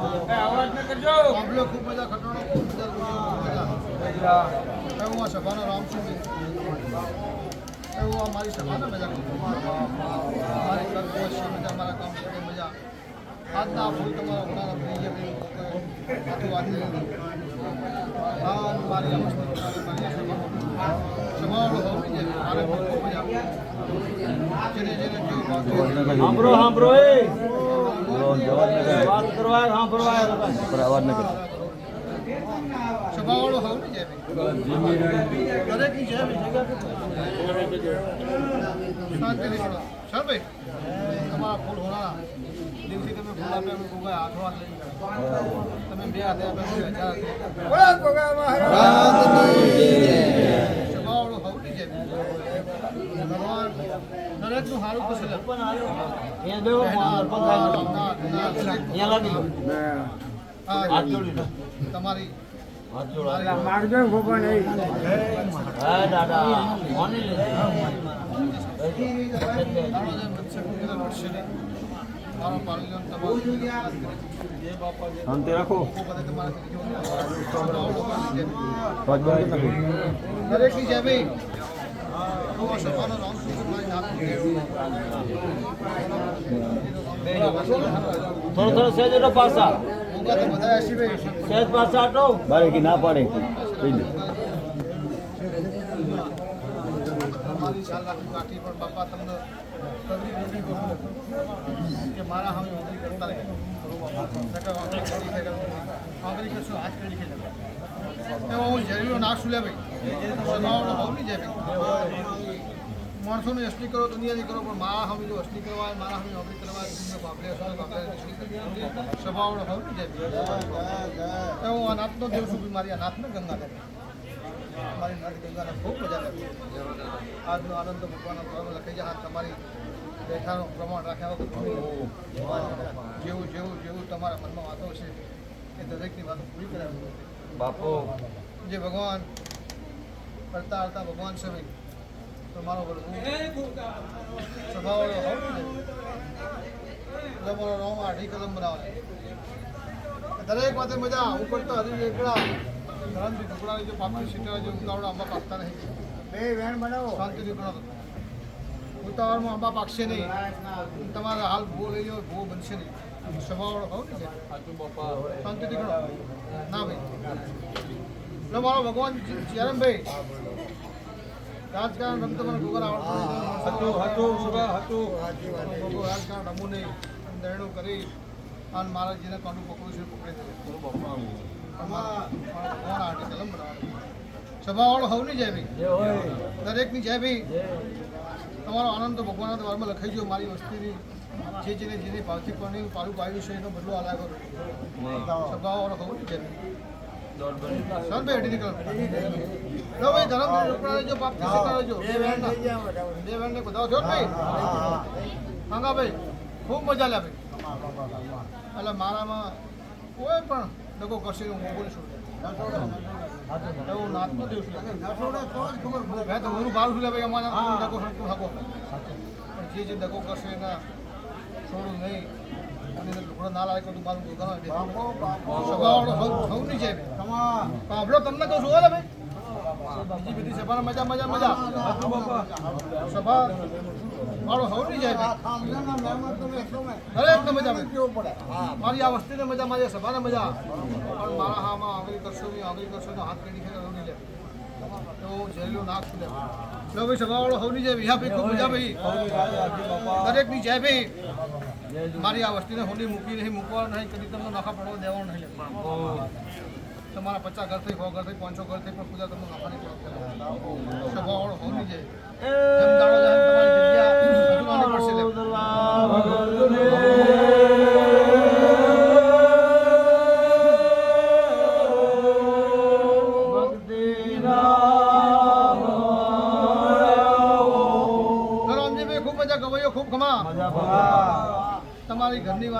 અવાજ ન કરજો. આંબલો ખૂબ મજા ખટોણો ખૂબ મજા એવું આ સભાનો રામસિંહ એવું આ મારી સભાને મજા મારી કરકોશ મજા મારા કામ કરે મજા આજના ફૂલ તમારા ઘણા પ્રિય વાત હા મારી અવસ્થા સભાઓ હોવી છે મારે ખૂબ મજા જેને જેને જો સાંભળો સાંભળો એ વાત કરવા સાંભળવા અવાજ ન કરો. સભાવાળો હોવ ને જેમ દરેકની જેમ શાંતિ નીકળો સર ભાઈ તમારા ફૂલ હોના દિવસે તમે ફૂલ આપે અમે ગોગા હાથો હાથ લઈ તમે બે હાથે આપે 2000 સભાવાળો હોવ ને જેમ ભગવાન દરેકનું સારું કુશલ અહીંયા બેહો અહીંયા લાગી લો. હાથ જોડી લો. તમારી હાથ જોડો મારજો ભગવાન હા દાદા કોની લે શાંતિ રાખો. દરેકની જેમ થોડો થોડો સહેજ એટલો પાસા સહેજ પાસા હટો બારે કે ના પાડે બાપા તમને કે મારા હવે નોકરી કરતા રહે નોકરી કરશું આજ કરી ખેલ એમાં હું ઝેરીઓ નાખશું લે ભાઈ સ્વભાવનો ભાવ નહીં જાય ભાઈ માણસોને અસલી કરો દુનિયાની કરો પણ મારા હમી જો અસલી કરવાય મારા હમી નોકરી કરવાય સ્વભાવનો ભાવ નહીં જાય હું અનાથનો દેવ છું મારી અનાથને ગંગા દે મારી નાથ ગંગાને ખૂબ મજા લાગી આજનો આનંદ ભગવાનનો ધર્મ લખાઈ જાય તમારી બેઠાનું પ્રમાણ રાખ્યા વગર જેવું જેવું જેવું તમારા મનમાં વાતો છે એ દરેકની વાતો પૂરી કરાવી બાપો જે ભગવાન કરતા કરતા ભગવાન છે ભાઈ તો મારો સ્વભાવવાળો હોવ તમારો રોમ આઠી કલમ બનાવે દરેક વાતે મજા ઉપર તો હજી એકડા ધરમથી ટુકડાની જો પાપડી સીટા જો ઉતાવળા આંબા પાકતા નહીં બે વેણ બનાવો શાંતિથી બનાવો ઉતાવળમાં આંબા પાકશે નહીં તમારા હાલ ભૂવો લઈ લો ભૂવો બનશે નહીં સ્વભાવવાળો હોવ ને શાંતિથી ગણો ના ભાઈ એટલે મારો ભગવાન ચેરમભાઈ રાજકારણ રમતો મને ગોગર આવડતું રાજકારણ રમવું નહીં નિર્ણય કરી અને મારા જેને કાંડું પકડું છે પકડી દે ભગવાન આટલી કલમ બનાવવાનું સ્વભાવવાળો હોવ નહીં જાય ભાઈ દરેકની જાય ભાઈ તમારો આનંદ તો ભગવાનના દ્વારમાં લખાઈ ગયો મારી વસ્તીની જે જેને જેને ભાવથી પણ પાલું પાડ્યું છે એનો બદલો આલા કરો સ્વભાવવાળો હોવ નહીં જાય સર ભાઈ અઢી નીકળ ભાઈ ધરમ જો પાપ જો બે વેણને બધા છો ભાઈ હાંગા ભાઈ ખૂબ મજા લે ભાઈ એટલે મારામાં કોઈ પણ દગો કરશે હું બોલીશું એવું નાતનો દેવ છું મેં તો હું ભાવ છું ભાઈ અમારા દગો સંતું શકો પણ જે દગો કરશે એના છોડું નહીં અને લુકડો ના લાગે તો મારું સ્વભાવવાળો હોવ નહીં જાય આપણો તમને કહું છું ભાઈ બીજી બધી સભાને મજા મજા મજા સભા વાળો હોવ નહીં જાય દરેકને મજા મારી આ વસ્તીને મજા મારી સભાને મજા પણ મારા હામાં આગળ કરશો તો હાથ કેડી ખેલ નહીં લે તો ઝેરીલો નાખશું લે ભાઈ સભાવાળો હોવ નહીં જાય વિહા ભાઈ ખૂબ મજા ભાઈ દરેકની જાય ભાઈ મારી આ વસ્તીને હોલી મૂકી નહીં મૂકવાનું નહીં કદી તમને નખા પડવા દેવાનું નહીં તમારા 50 ઘર થઈ 100 ઘર થઈ 500 ઘર થઈ પણ પૂજા તમને નખા નહીં પડવા સ્વભાવવાળો હોવી જાય જમદાડો જાય તમારી જગ્યા હજુવાની પડશે લે ખૂબ મજા ગવાયો ખૂબ ખમા તમારી ઘરની વાત